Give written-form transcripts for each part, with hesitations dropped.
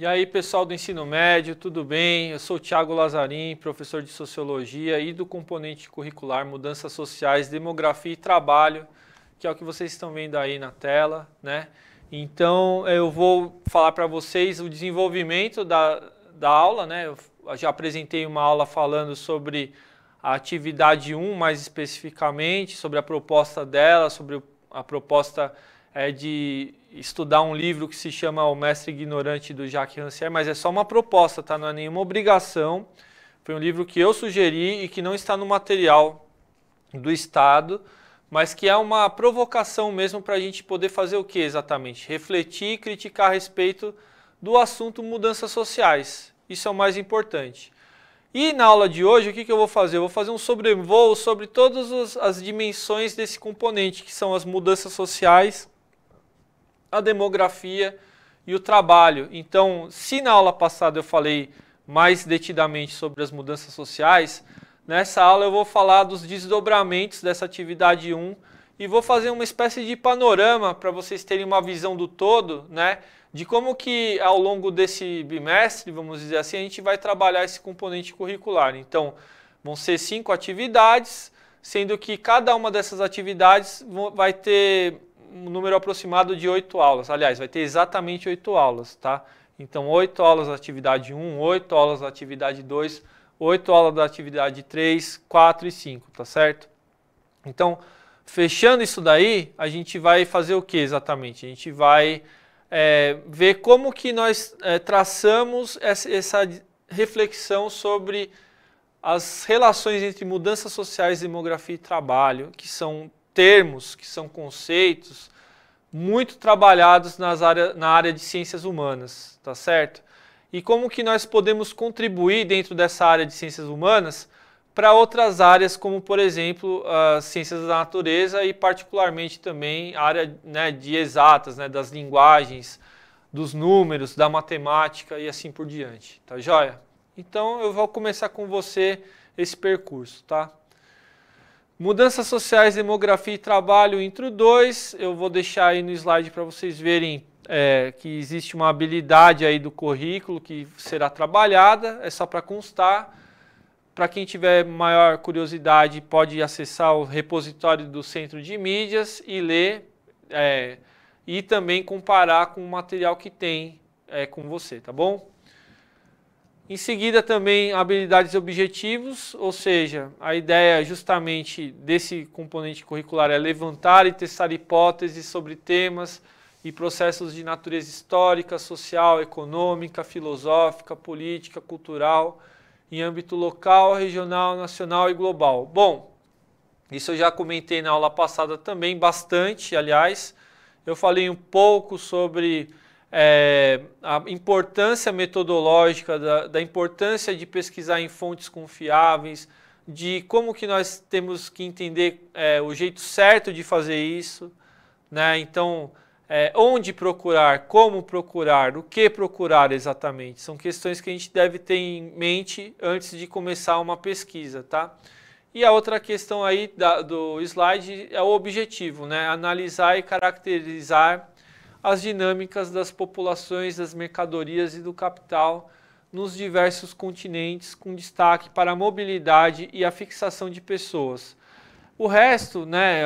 E aí, pessoal do ensino médio, tudo bem? Eu sou o Thiago Lazarim, professor de Sociologia e do componente curricular Mudanças Sociais, Demografia e Trabalho, que é o que vocês estão vendo aí na tela, né? Então, eu vou falar para vocês o desenvolvimento da aula, né? Eu já apresentei uma aula falando sobre a atividade 1, mais especificamente, sobre a proposta dela, sobre a proposta de estudar um livro que se chama O Mestre Ignorante, do Jacques Rancière, mas é só uma proposta, tá? Não é nenhuma obrigação. Foi um livro que eu sugeri e que não está no material do Estado, mas que é uma provocação mesmo para a gente poder fazer o que exatamente? Refletir e criticar a respeito do assunto mudanças sociais. Isso é o mais importante. E na aula de hoje, o que eu vou fazer? Eu vou fazer um sobrevoo sobre todas as dimensões desse componente, que são as mudanças sociais, a demografia e o trabalho. Então, se na aula passada eu falei mais detidamente sobre as mudanças sociais, nessa aula eu vou falar dos desdobramentos dessa atividade 1 e vou fazer uma espécie de panorama para vocês terem uma visão do todo, né, de como que ao longo desse bimestre, vamos dizer assim, a gente vai trabalhar esse componente curricular. Então, vão ser 5 atividades, sendo que cada uma dessas atividades vai ter um número aproximado de 8 aulas. Aliás, vai ter exatamente 8 aulas, tá? Então, 8 aulas da atividade 1, 8 aulas da atividade 2, 8 aulas da atividade 3, 4 e 5, tá certo? Então, fechando isso daí, a gente vai fazer o que exatamente? A gente vai ver como que nós traçamos essa reflexão sobre as relações entre mudanças sociais, demografia e trabalho, que são termos, que são conceitos muito trabalhados na área de ciências humanas, tá certo? E como que nós podemos contribuir dentro dessa área de ciências humanas para outras áreas, como, por exemplo, as ciências da natureza e, particularmente, também a área, né, de exatas, né, das linguagens, dos números, da matemática e assim por diante. Tá joia? Então, eu vou começar com você esse percurso, tá? Mudanças sociais, demografia e trabalho, intro 2. Eu vou deixar aí no slide para vocês verem que existe uma habilidade aí do currículo que será trabalhada, é só para constar. Para quem tiver maior curiosidade, pode acessar o repositório do Centro de Mídias e ler e também comparar com o material que tem com você, tá bom? Em seguida também habilidades e objetivos, ou seja, a ideia justamente desse componente curricular é levantar e testar hipóteses sobre temas e processos de natureza histórica, social, econômica, filosófica, política, cultural, em âmbito local, regional, nacional e global. Bom, isso eu já comentei na aula passada também, bastante, aliás. Eu falei um pouco sobre a importância metodológica, da importância de pesquisar em fontes confiáveis, de como que nós temos que entender o jeito certo de fazer isso, né? Então, onde procurar, como procurar, o que procurar exatamente. São questões que a gente deve ter em mente antes de começar uma pesquisa, tá? E a outra questão aí do slide é o objetivo, né? Analisar e caracterizar as dinâmicas das populações, das mercadorias e do capital nos diversos continentes, com destaque para a mobilidade e a fixação de pessoas. O resto, né,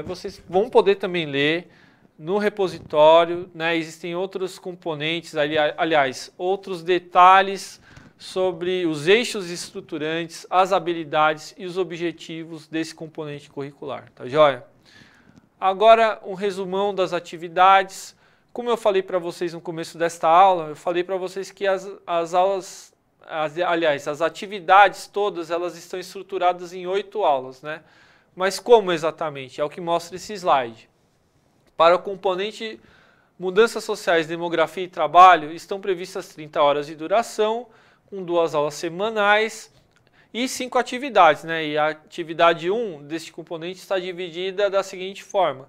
vocês vão poder também ler no repositório, né, existem outros componentes, aliás, outros detalhes sobre os eixos estruturantes, as habilidades e os objetivos desse componente curricular, tá joia? Agora, um resumão das atividades. Como eu falei para vocês no começo desta aula, eu falei para vocês que as atividades todas, elas estão estruturadas em 8 aulas, né? Mas como exatamente? É o que mostra esse slide. Para o componente Mudanças Sociais, Demografia e Trabalho, estão previstas 30 horas de duração, com 2 aulas semanais e 5 atividades, né? E a atividade 1 deste componente está dividida da seguinte forma.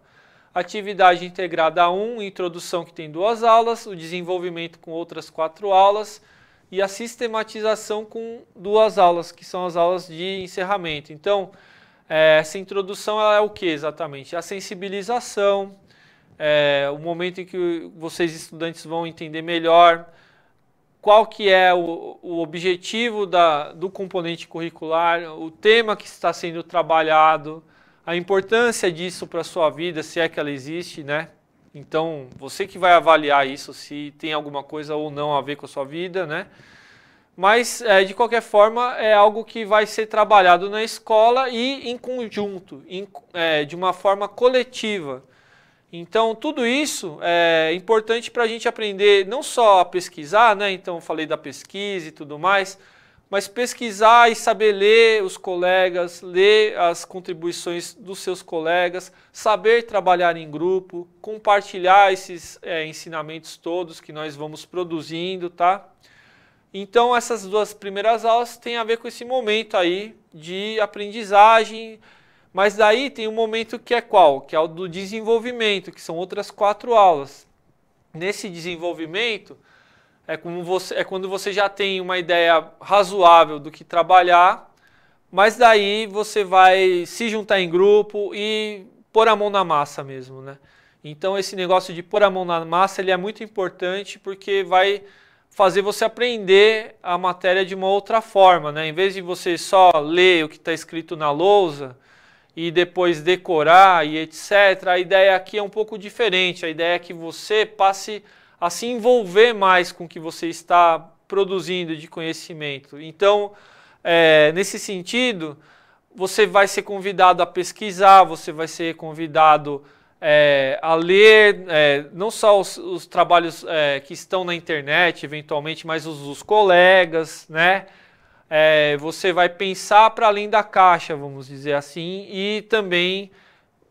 Atividade integrada 1, introdução, que tem 2 aulas, o desenvolvimento com outras 4 aulas e a sistematização com 2 aulas, que são as aulas de encerramento. Então, essa introdução ela é o que exatamente? A sensibilização, o momento em que vocês estudantes vão entender melhor qual que é o objetivo do componente curricular, o tema que está sendo trabalhado, a importância disso para a sua vida, se é que ela existe, né? Então, você que vai avaliar isso, se tem alguma coisa ou não a ver com a sua vida, né? Mas, de qualquer forma, é algo que vai ser trabalhado na escola e em conjunto, de uma forma coletiva. Então, tudo isso é importante para a gente aprender não só a pesquisar, né? Então, eu falei da pesquisa e tudo mais, mas pesquisar e saber ler os colegas, ler as contribuições dos seus colegas, saber trabalhar em grupo, compartilhar esses ensinamentos todos que nós vamos produzindo, tá? Então, essas duas primeiras aulas têm a ver com esse momento aí de aprendizagem, mas daí tem um momento que é qual? Que é o do desenvolvimento, que são outras 4 aulas. Nesse desenvolvimento, quando você já tem uma ideia razoável do que trabalhar, mas daí você vai se juntar em grupo e pôr a mão na massa mesmo, né? Então esse negócio de pôr a mão na massa ele é muito importante porque vai fazer você aprender a matéria de uma outra forma, né? Em vez de você só ler o que está escrito na lousa e depois decorar e etc., a ideia aqui é um pouco diferente. A ideia é que você passe a se envolver mais com o que você está produzindo de conhecimento. Então, nesse sentido, você vai ser convidado a pesquisar, você vai ser convidado a ler, não só os trabalhos que estão na internet, eventualmente, mas os dos colegas, né? Você vai pensar para além da caixa, vamos dizer assim, e também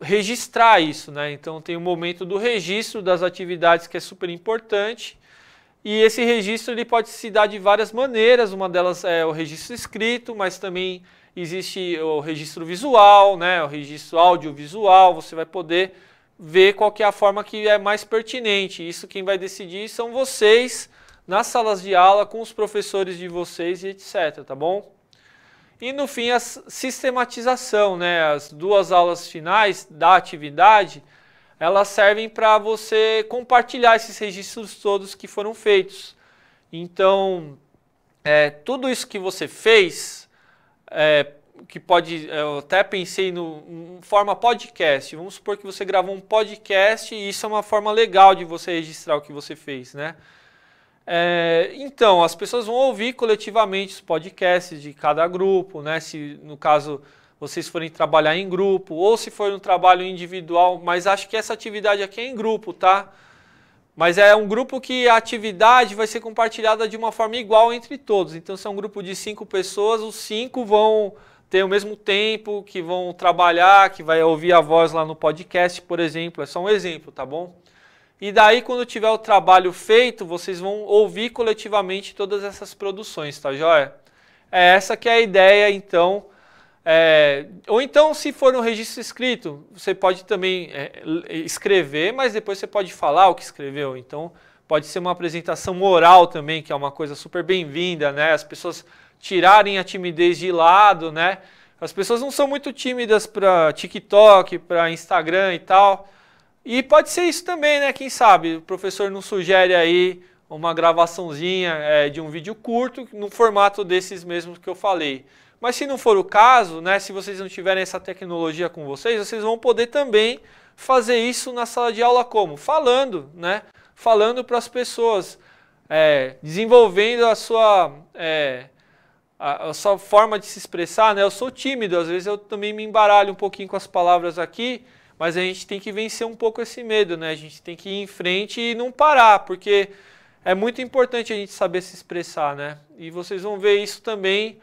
registrar isso, né? Então tem o momento do registro das atividades que é super importante e esse registro ele pode se dar de várias maneiras, uma delas é o registro escrito, mas também existe o registro visual, né? O registro audiovisual, você vai poder ver qual que é a forma que é mais pertinente. Isso quem vai decidir são vocês nas salas de aula com os professores de vocês e etc, tá bom? E no fim a sistematização, né? As 2 aulas finais da atividade, elas servem para você compartilhar esses registros todos que foram feitos. Então, tudo isso que você fez, que pode, eu até pensei em forma podcast, vamos supor que você gravou um podcast e isso é uma forma legal de você registrar o que você fez, né? Então, as pessoas vão ouvir coletivamente os podcasts de cada grupo, né? Se no caso vocês forem trabalhar em grupo, ou se for um trabalho individual, mas acho que essa atividade aqui é em grupo, tá? Mas é um grupo que a atividade vai ser compartilhada de uma forma igual entre todos. Então, se é um grupo de 5 pessoas, os 5 vão ter o mesmo tempo, que vão trabalhar, que vai ouvir a voz lá no podcast, por exemplo. É só um exemplo, tá bom? E daí, quando tiver o trabalho feito, vocês vão ouvir coletivamente todas essas produções, tá joia? Essa que é a ideia, então. Ou então, se for um registro escrito, você pode também escrever, mas depois você pode falar o que escreveu. Então, pode ser uma apresentação oral também, que é uma coisa super bem-vinda, né? As pessoas tirarem a timidez de lado, né? As pessoas não são muito tímidas para TikTok, para Instagram e tal. E pode ser isso também, né? Quem sabe o professor não sugere aí uma gravaçãozinha de um vídeo curto no formato desses mesmos que eu falei. Mas se não for o caso, né? Se vocês não tiverem essa tecnologia com vocês, vocês vão poder também fazer isso na sala de aula como? Falando, né? Falando para as pessoas, desenvolvendo a sua forma de se expressar, né? Eu sou tímido, às vezes eu também me embaralho um pouquinho com as palavras aqui, mas a gente tem que vencer um pouco esse medo, né? A gente tem que ir em frente e não parar, porque é muito importante a gente saber se expressar, né? E vocês vão ver isso também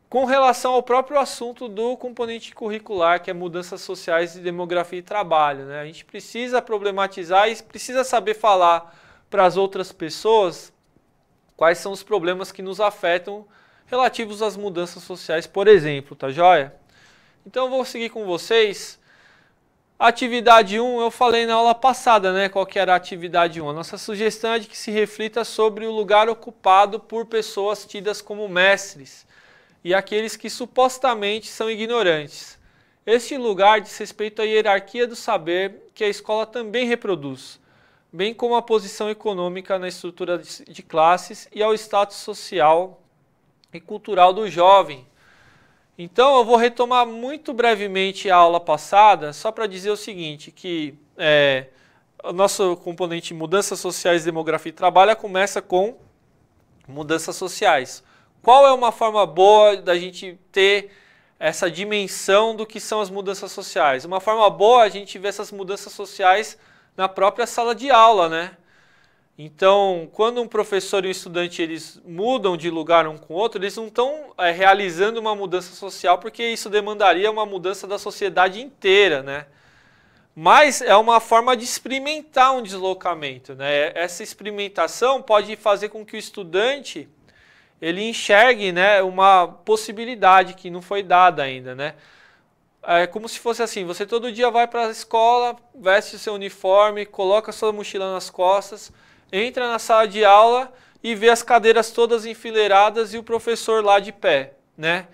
com relação ao próprio assunto do componente curricular, que é mudanças sociais de demografia e trabalho, né? A gente precisa problematizar e precisa saber falar para as outras pessoas quais são os problemas que nos afetam relativos às mudanças sociais, por exemplo, tá joia? Então eu vou seguir com vocês. Atividade 1, eu falei na aula passada, né, qual que era a atividade 1. A nossa sugestão é de que se reflita sobre o lugar ocupado por pessoas tidas como mestres e aqueles que supostamente são ignorantes. Este lugar diz respeito à hierarquia do saber que a escola também reproduz, bem como a posição econômica na estrutura de classes e ao status social e cultural do jovem. Então, eu vou retomar muito brevemente a aula passada, só para dizer o seguinte, que o nosso componente mudanças sociais, demografia e trabalho começa com mudanças sociais. Qual é uma forma boa da gente ter essa dimensão do que são as mudanças sociais? Uma forma boa é a gente ver essas mudanças sociais na própria sala de aula, né? Então, quando um professor e um estudante eles mudam de lugar um com o outro, eles não estão realizando uma mudança social, porque isso demandaria uma mudança da sociedade inteira, né? Mas é uma forma de experimentar um deslocamento, né? Essa experimentação pode fazer com que o estudante ele enxergue, né, uma possibilidade que não foi dada ainda, né? É como se fosse assim, você todo dia vai para a escola, veste o seu uniforme, coloca a sua mochila nas costas, entra na sala de aula e vê as cadeiras todas enfileiradas e o professor lá de pé, né?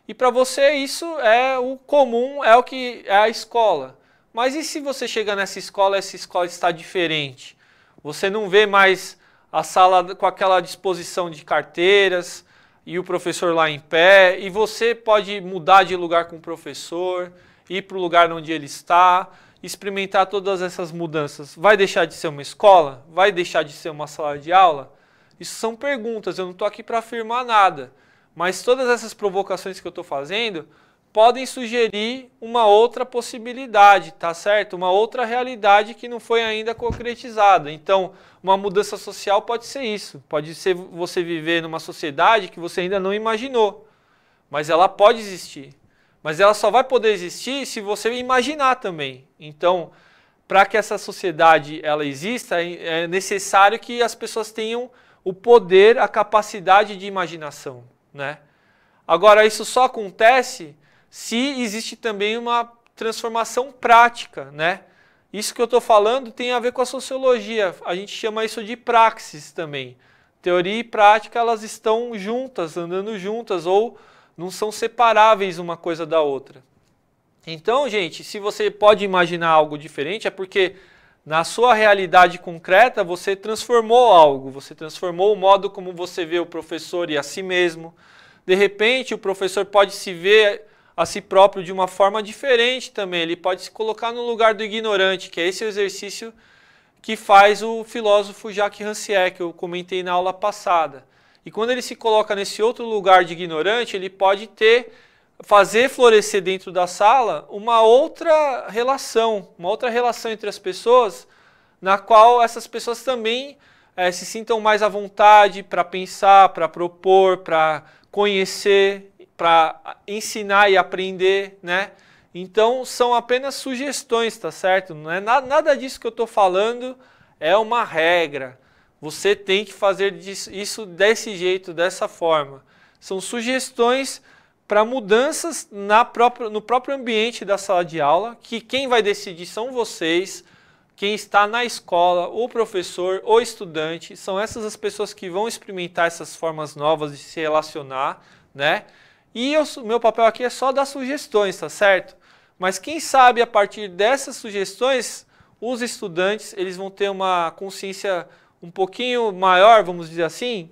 E para você isso é o comum, é o que é a escola. Mas e se você chega nessa escola e essa escola está diferente? Você não vê mais a sala com aquela disposição de carteiras e o professor lá em pé, e você pode mudar de lugar com o professor, ir para o lugar onde ele está, experimentar todas essas mudanças. Vai deixar de ser uma escola? Vai deixar de ser uma sala de aula? Isso são perguntas, eu não estou aqui para afirmar nada, mas todas essas provocações que eu estou fazendo podem sugerir uma outra possibilidade, tá certo? Uma outra realidade que não foi ainda concretizada. Então, uma mudança social pode ser isso. Pode ser você viver numa sociedade que você ainda não imaginou. Mas ela pode existir. Mas ela só vai poder existir se você imaginar também. Então, para que essa sociedade ela exista, é necessário que as pessoas tenham o poder, a capacidade de imaginação, né? Agora, isso só acontece se existe também uma transformação prática, né? Isso que eu estou falando tem a ver com a sociologia, a gente chama isso de praxis também. Teoria e prática, elas estão juntas, andando juntas, ou não são separáveis uma coisa da outra. Então, gente, se você pode imaginar algo diferente, é porque na sua realidade concreta você transformou algo, você transformou o modo como você vê o professor e a si mesmo. De repente, o professor pode se ver a si próprio de uma forma diferente também. Ele pode se colocar no lugar do ignorante, que é esse o exercício que faz o filósofo Jacques Rancière, que eu comentei na aula passada. E quando ele se coloca nesse outro lugar de ignorante, ele pode fazer florescer dentro da sala uma outra relação entre as pessoas, na qual essas pessoas também se sintam mais à vontade para pensar, para propor, para conhecer, para ensinar e aprender, né? Então, são apenas sugestões, tá certo? Não é nada disso que eu estou falando é uma regra. Você tem que fazer isso desse jeito, dessa forma. São sugestões para mudanças no próprio ambiente da sala de aula, que quem vai decidir são vocês, quem está na escola, o professor, o estudante, são essas as pessoas que vão experimentar essas formas novas de se relacionar, né? E o meu papel aqui é só dar sugestões, tá certo? Mas quem sabe a partir dessas sugestões, os estudantes eles vão ter uma consciência um pouquinho maior, vamos dizer assim,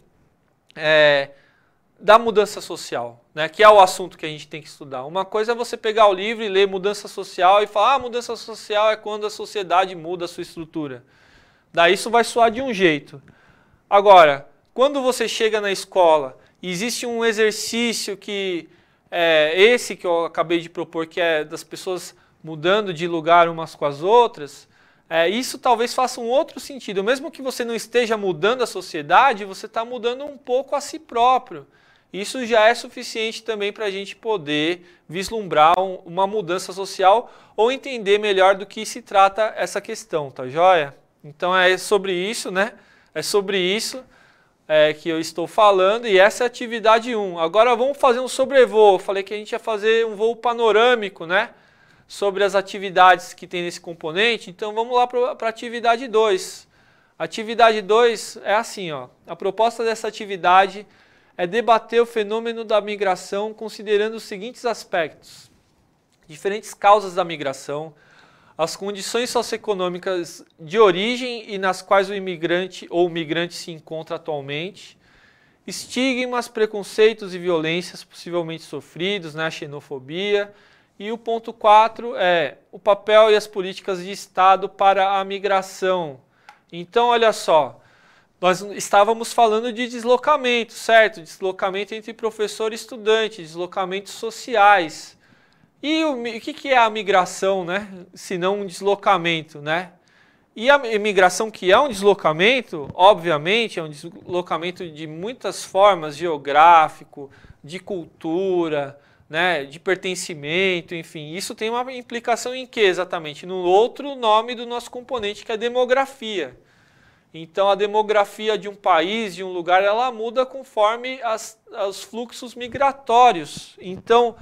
da mudança social, né? Que é o assunto que a gente tem que estudar. Uma coisa é você pegar o livro e ler mudança social e falar, mudança social é quando a sociedade muda a sua estrutura. Daí isso vai soar de um jeito. Agora, quando você chega na escola, existe um exercício que esse que eu acabei de propor, que é das pessoas mudando de lugar umas com as outras, isso talvez faça um outro sentido. Mesmo que você não esteja mudando a sociedade, você está mudando um pouco a si próprio. Isso já é suficiente também para a gente poder vislumbrar uma mudança social ou entender melhor do que se trata essa questão, tá joia? Então é sobre isso, né? É sobre isso que eu estou falando, e essa é a atividade 1. Agora vamos fazer um sobrevoo. Eu falei que a gente ia fazer um voo panorâmico, né? Sobre as atividades que tem nesse componente. Então vamos lá para a atividade 2. A atividade 2 é assim, ó. A proposta dessa atividade é debater o fenômeno da migração considerando os seguintes aspectos: diferentes causas da migração, as condições socioeconômicas de origem e nas quais o imigrante ou o migrante se encontra atualmente, estigmas, preconceitos e violências possivelmente sofridos, né, a xenofobia. E o ponto 4 é o papel e as políticas de Estado para a migração. Então, olha só, nós estávamos falando de deslocamento, certo? Deslocamento entre professor e estudante, deslocamentos sociais. E o que é a migração, né? Se não um deslocamento, né? E a imigração, que é um deslocamento, obviamente, é um deslocamento de muitas formas, geográfico, de cultura, né, de pertencimento, enfim. Isso tem uma implicação em quê exatamente? No outro nome do nosso componente, que é a demografia. Então, a demografia de um país, de um lugar, ela muda conforme os fluxos migratórios. Então,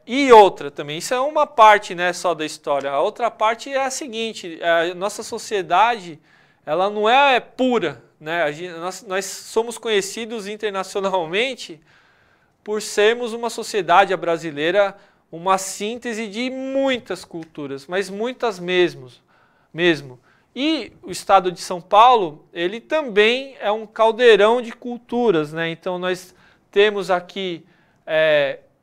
e outra também, isso é uma parte, né, só da história. A outra parte é a seguinte, a nossa sociedade, ela não é pura, né? Nós somos conhecidos internacionalmente por sermos uma sociedade, a brasileira, uma síntese de muitas culturas, mas muitas mesmo. E o estado de São Paulo, ele também é um caldeirão de culturas, né? Então nós temos aqui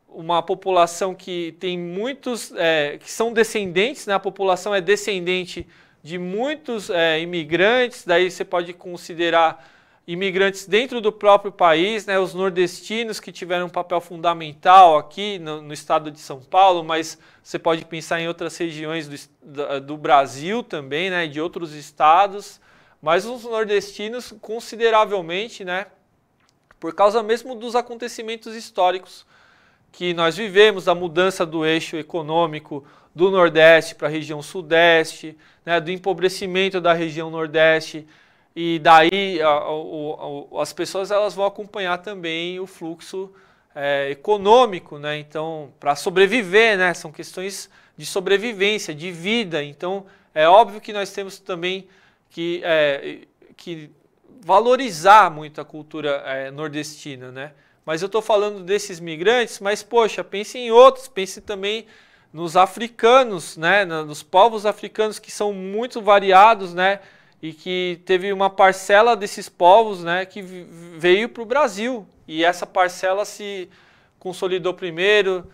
uma população que tem muitos, que são descendentes, né? A população é descendente de muitos imigrantes, daí você pode considerar imigrantes dentro do próprio país, né? Os nordestinos que tiveram um papel fundamental aqui no estado de São Paulo, mas você pode pensar em outras regiões do Brasil também, né? De outros estados, mas os nordestinos consideravelmente, né? Por causa mesmo dos acontecimentos históricos que nós vivemos, a mudança do eixo econômico do Nordeste para a região Sudeste, né? Do empobrecimento da região Nordeste. E daí as pessoas elas vão acompanhar também o fluxo econômico, né? Então, para sobreviver, né? São questões de sobrevivência, de vida. Então, é óbvio que nós temos também que valorizar muito a cultura nordestina, né? Mas eu estou falando desses migrantes, mas, poxa, pense em outros, pense também nos africanos, né? Nos povos africanos que são muito variados, né? E que teve uma parcela desses povos, né, que veio para o Brasil. E essa parcela se consolidou primeiro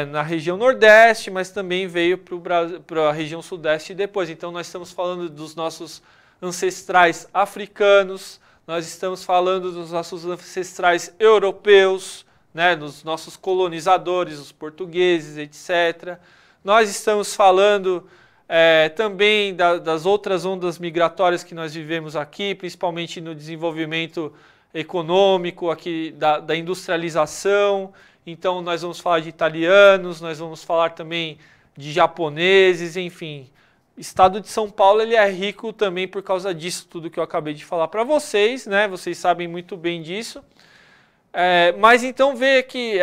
na região Nordeste, mas também veio para a região Sudeste depois. Então nós estamos falando dos nossos ancestrais africanos, nós estamos falando dos nossos ancestrais europeus, né, dos nossos colonizadores, os portugueses, etc. Nós estamos falando também das outras ondas migratórias que nós vivemos aqui, principalmente no desenvolvimento econômico, aqui da industrialização. Então nós vamos falar de italianos, nós vamos falar também de japoneses, enfim. O estado de São Paulo ele é rico também por causa disso, tudo que eu acabei de falar para vocês, né? Vocês sabem muito bem disso. Mas então vê que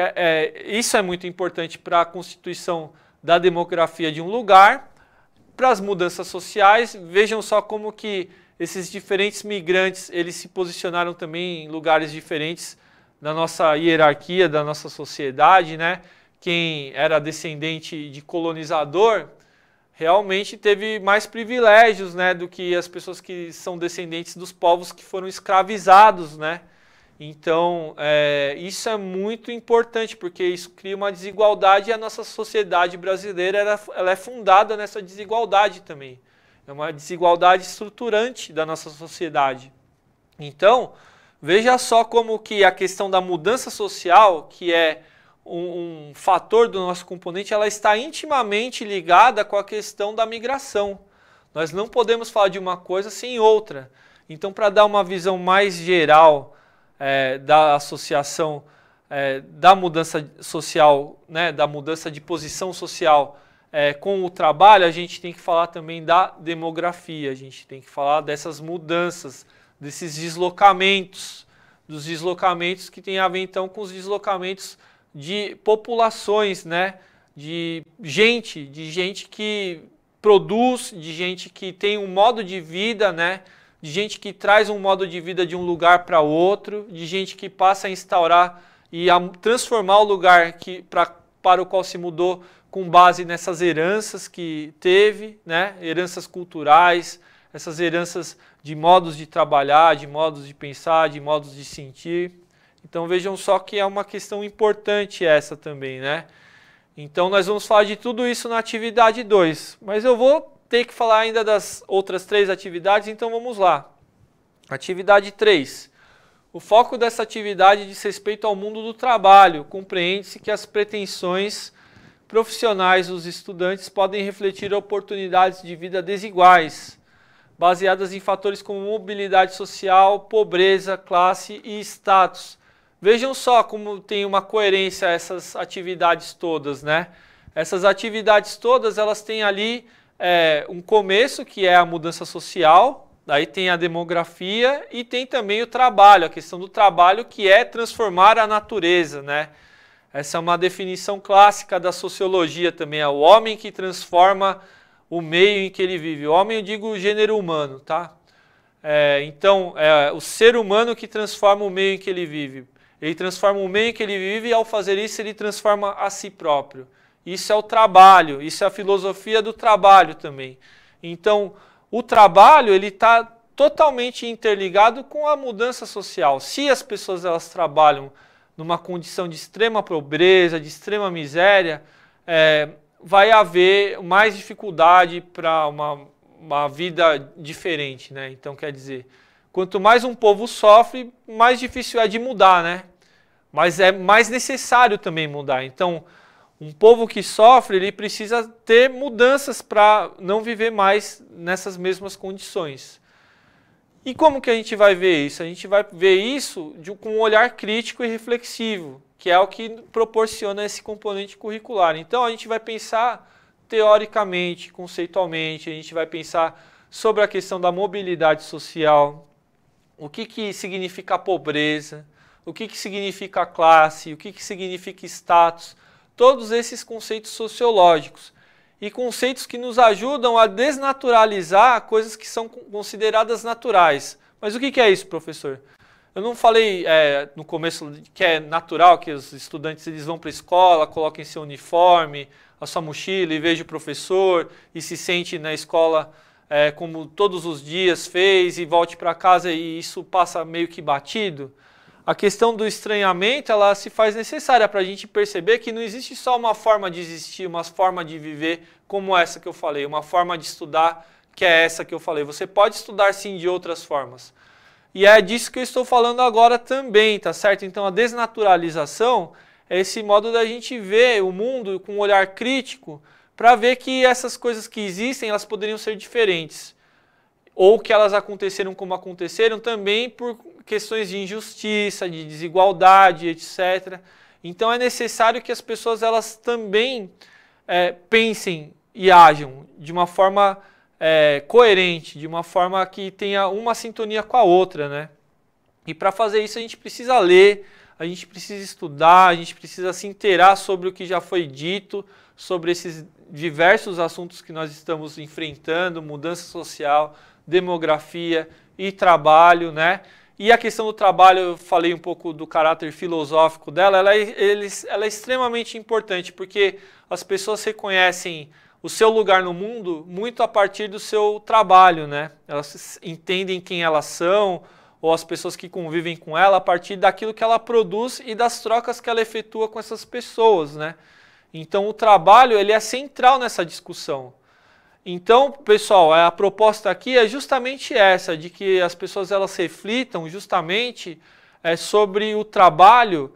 isso é muito importante para a constituição da demografia de um lugar. Para as mudanças sociais, vejam só como que esses diferentes migrantes, eles se posicionaram também em lugares diferentes da nossa hierarquia, da nossa sociedade, né? Quem era descendente de colonizador, realmente teve mais privilégios, né, do que as pessoas que são descendentes dos povos que foram escravizados, né? Então, isso é muito importante, porque isso cria uma desigualdade e a nossa sociedade brasileira ela é fundada nessa desigualdade também. É uma desigualdade estruturante da nossa sociedade. Então, veja só como que a questão da mudança social, que é um fator do nosso componente, ela está intimamente ligada com a questão da migração. Nós não podemos falar de uma coisa sem outra. Então, para dar uma visão mais geral da associação da mudança social, né, da mudança de posição social com o trabalho, a gente tem que falar também da demografia, a gente tem que falar dessas mudanças, desses deslocamentos, dos deslocamentos que tem a ver então com os deslocamentos de populações, né, de gente que produz, de gente que tem um modo de vida, né, de gente que traz um modo de vida de um lugar para outro, de gente que passa a instaurar e a transformar o lugar para para o qual se mudou com base nessas heranças que teve, né? Heranças culturais, essas heranças de modos de trabalhar, de modos de pensar, de modos de sentir. Então vejam só que é uma questão importante essa também, né? Então nós vamos falar de tudo isso na atividade 2, mas eu vou ter que falar ainda das outras 3 atividades, então vamos lá. Atividade 3. O foco dessa atividade diz respeito ao mundo do trabalho. Compreende-se que as pretensões profissionais dos estudantes podem refletir oportunidades de vida desiguais, baseadas em fatores como mobilidade social, pobreza, classe e status. Vejam só como tem uma coerência essas atividades todas, né? Essas atividades todas, elas têm ali um começo, que é a mudança social, daí tem a demografia e tem também o trabalho, a questão do trabalho, que é transformar a natureza, né? Essa é uma definição clássica da sociologia também, é o homem que transforma o meio em que ele vive. O homem, eu digo o gênero humano, tá? Então, é o ser humano que transforma o meio em que ele vive. Ele transforma o meio em que ele vive e, ao fazer isso, ele transforma a si próprio. Isso é o trabalho, isso é a filosofia do trabalho também. Então, o trabalho ele está totalmente interligado com a mudança social. Se as pessoas elas trabalham numa condição de extrema pobreza, de extrema miséria, vai haver mais dificuldade para uma vida diferente, né? Então, quer dizer, quanto mais um povo sofre, mais difícil é de mudar, né? Mas é mais necessário também mudar. Então, um povo que sofre, ele precisa ter mudanças para não viver mais nessas mesmas condições. E como que a gente vai ver isso? A gente vai ver isso com um olhar crítico e reflexivo, que é o que proporciona esse componente curricular. Então, a gente vai pensar teoricamente, conceitualmente, a gente vai pensar sobre a questão da mobilidade social, o que significa a pobreza, o que significa a classe, o que significa status, todos esses conceitos sociológicos e conceitos que nos ajudam a desnaturalizar coisas que são consideradas naturais. Mas o que é isso, professor? Eu não falei no começo que é natural que os estudantes eles vão para a escola, coloquem seu uniforme, a sua mochila e vejam o professor e se sente na escola como todos os dias fez e volte para casa e isso passa meio que batido. A questão do estranhamento, ela se faz necessária para a gente perceber que não existe só uma forma de existir, uma forma de viver como essa que eu falei, uma forma de estudar que é essa que eu falei. Você pode estudar sim de outras formas. E é disso que eu estou falando agora também, tá certo? Então a desnaturalização é esse modo da gente ver o mundo com um olhar crítico para ver que essas coisas que existem, elas poderiam ser diferentes. Ou que elas aconteceram como aconteceram também por questões de injustiça, de desigualdade, etc. Então é necessário que as pessoas elas também pensem e ajam de uma forma coerente, de uma forma que tenha uma sintonia com a outra, né? E para fazer isso a gente precisa ler, a gente precisa estudar, a gente precisa se inteirar sobre o que já foi dito, sobre esses diversos assuntos que nós estamos enfrentando, mudança social, demografia e trabalho, né? E a questão do trabalho, eu falei um pouco do caráter filosófico dela, ela é extremamente importante, porque as pessoas reconhecem o seu lugar no mundo muito a partir do seu trabalho, né? Elas entendem quem elas são, ou as pessoas que convivem com ela, a partir daquilo que ela produz e das trocas que ela efetua com essas pessoas, né? Então o trabalho ele é central nessa discussão. Então, pessoal, a proposta aqui é justamente essa, de que as pessoas elas reflitam justamente sobre o trabalho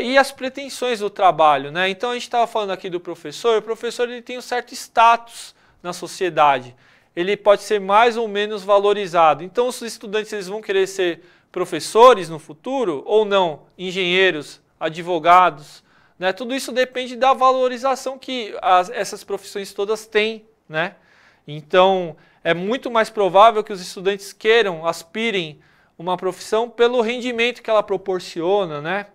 e as pretensões do trabalho, né? Então, a gente estava falando aqui do professor, o professor ele tem um certo status na sociedade, ele pode ser mais ou menos valorizado. Então, os estudantes eles vão querer ser professores no futuro ou não, engenheiros, advogados, né? Tudo isso depende da valorização que essas profissões todas têm, né? Então, é muito mais provável que os estudantes queiram, aspirem uma profissão pelo rendimento que ela proporciona, né?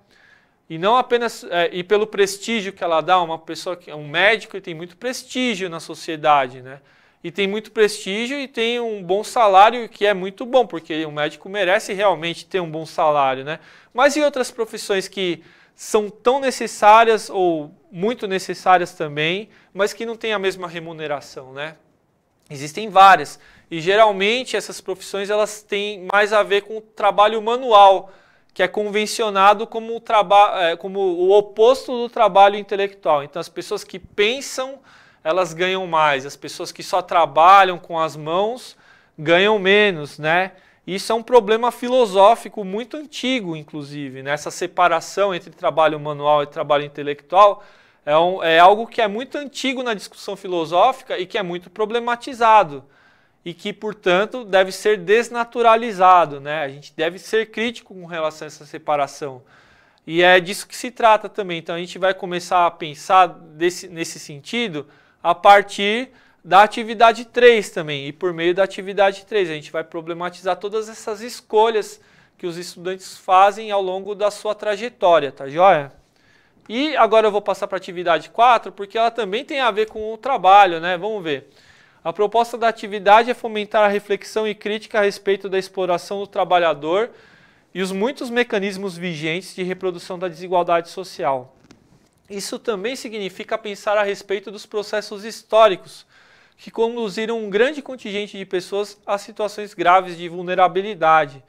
E não apenas e pelo prestígio que ela dá. Uma pessoa que é um médico e tem muito prestígio na sociedade, né? E tem muito prestígio e tem um bom salário, que é muito bom, porque o médico merece realmente ter um bom salário, né? Mas e outras profissões que são tão necessárias ou muito necessárias também, mas que não têm a mesma remuneração, né? Existem várias, e geralmente essas profissões elas têm mais a ver com o trabalho manual, que é convencionado como o oposto do trabalho intelectual. Então, as pessoas que pensam, elas ganham mais. As pessoas que só trabalham com as mãos ganham menos, né? Isso é um problema filosófico muito antigo, inclusive, né? Essa separação entre trabalho manual e trabalho intelectual é algo que é muito antigo na discussão filosófica e que é muito problematizado. E que, portanto, deve ser desnaturalizado, né? A gente deve ser crítico com relação a essa separação. E é disso que se trata também. Então, a gente vai começar a pensar nesse sentido a partir da atividade 3 também. E por meio da atividade 3, a gente vai problematizar todas essas escolhas que os estudantes fazem ao longo da sua trajetória, tá joia? E agora eu vou passar para a atividade 4, porque ela também tem a ver com o trabalho, né? Vamos ver. A proposta da atividade é fomentar a reflexão e crítica a respeito da exploração do trabalhador e os muitos mecanismos vigentes de reprodução da desigualdade social. Isso também significa pensar a respeito dos processos históricos que conduziram um grande contingente de pessoas a situações graves de vulnerabilidade.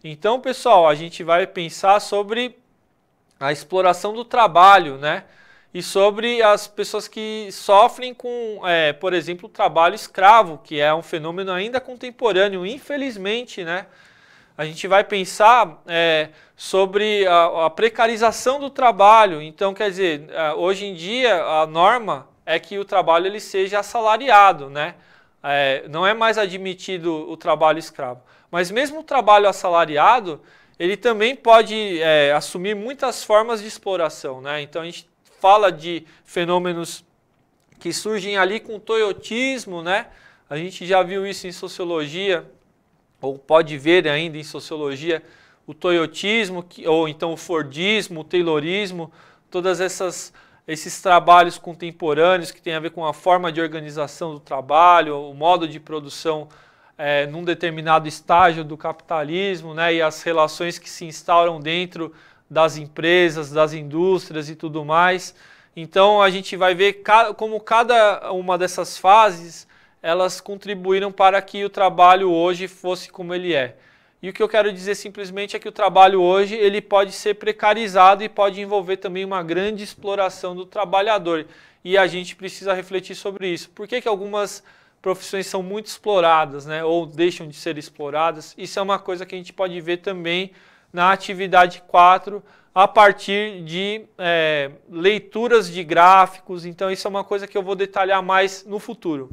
Então, pessoal, a gente vai pensar sobre a exploração do trabalho, né? E sobre as pessoas que sofrem com, por exemplo, o trabalho escravo, que é um fenômeno ainda contemporâneo, infelizmente, né? A gente vai pensar sobre a precarização do trabalho. Então, quer dizer, hoje em dia a norma é que o trabalho ele seja assalariado, né? Não é mais admitido o trabalho escravo. Mas mesmo o trabalho assalariado, ele também pode assumir muitas formas de exploração, né? Então, a gente fala de fenômenos que surgem ali com o toyotismo, né? A gente já viu isso em sociologia, ou pode ver ainda em sociologia, o toyotismo, ou então o fordismo, o taylorismo, todas esses trabalhos contemporâneos que têm a ver com a forma de organização do trabalho, o modo de produção num determinado estágio do capitalismo, né? E as relações que se instauram dentro das empresas, das indústrias e tudo mais. Então a gente vai ver como cada uma dessas fases elas contribuíram para que o trabalho hoje fosse como ele é. E o que eu quero dizer simplesmente é que o trabalho hoje ele pode ser precarizado e pode envolver também uma grande exploração do trabalhador. E a gente precisa refletir sobre isso. Por que algumas profissões são muito exploradas, né, ou deixam de ser exploradas? Isso é uma coisa que a gente pode ver também na atividade 4, a partir de leituras de gráficos. Então isso é uma coisa que eu vou detalhar mais no futuro.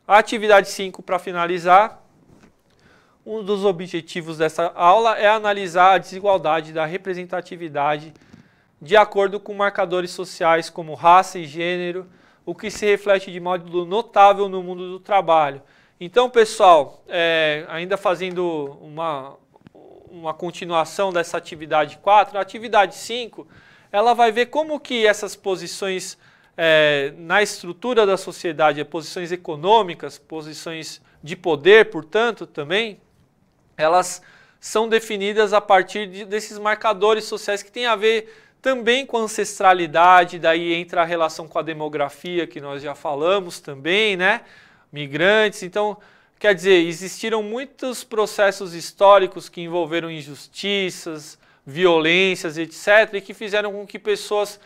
A atividade 5, para finalizar, um dos objetivos dessa aula é analisar a desigualdade da representatividade de acordo com marcadores sociais como raça e gênero, o que se reflete de modo notável no mundo do trabalho. Então, pessoal, ainda fazendo uma continuação dessa atividade 4, a atividade 5, ela vai ver como que essas posições na estrutura da sociedade, posições econômicas, posições de poder, portanto, também, elas são definidas a partir desses marcadores sociais que têm a ver também com a ancestralidade, daí entra a relação com a demografia, que nós já falamos também, né? Migrantes, então, quer dizer, existiram muitos processos históricos que envolveram injustiças, violências, etc., e que fizeram com que pessoas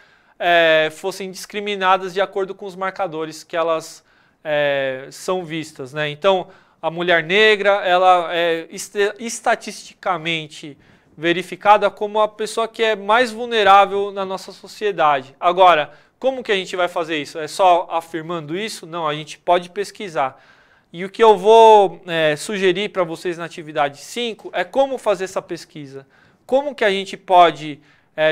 fossem discriminadas de acordo com os marcadores que elas são vistas, né? Então, a mulher negra, ela é estatisticamente verificada como a pessoa que é mais vulnerável na nossa sociedade. Agora, como que a gente vai fazer isso? É só afirmando isso? Não, a gente pode pesquisar. E o que eu vou sugerir para vocês na atividade 5 é como fazer essa pesquisa. Como que a gente pode,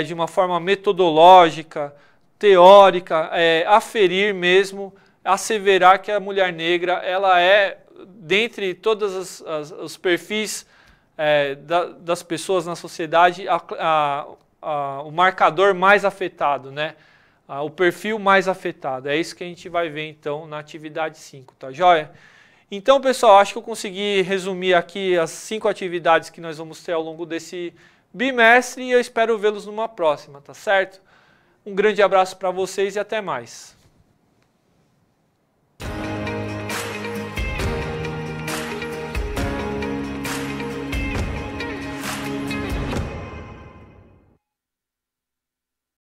de uma forma metodológica, teórica, aferir mesmo, asseverar que a mulher negra ela é, dentre todos os perfis das pessoas na sociedade, o marcador mais afetado, né? O perfil mais afetado. É isso que a gente vai ver então na atividade 5, tá joia? Então, pessoal, acho que eu consegui resumir aqui as 5 atividades que nós vamos ter ao longo desse bimestre e eu espero vê-los numa próxima, tá certo? Um grande abraço para vocês e até mais.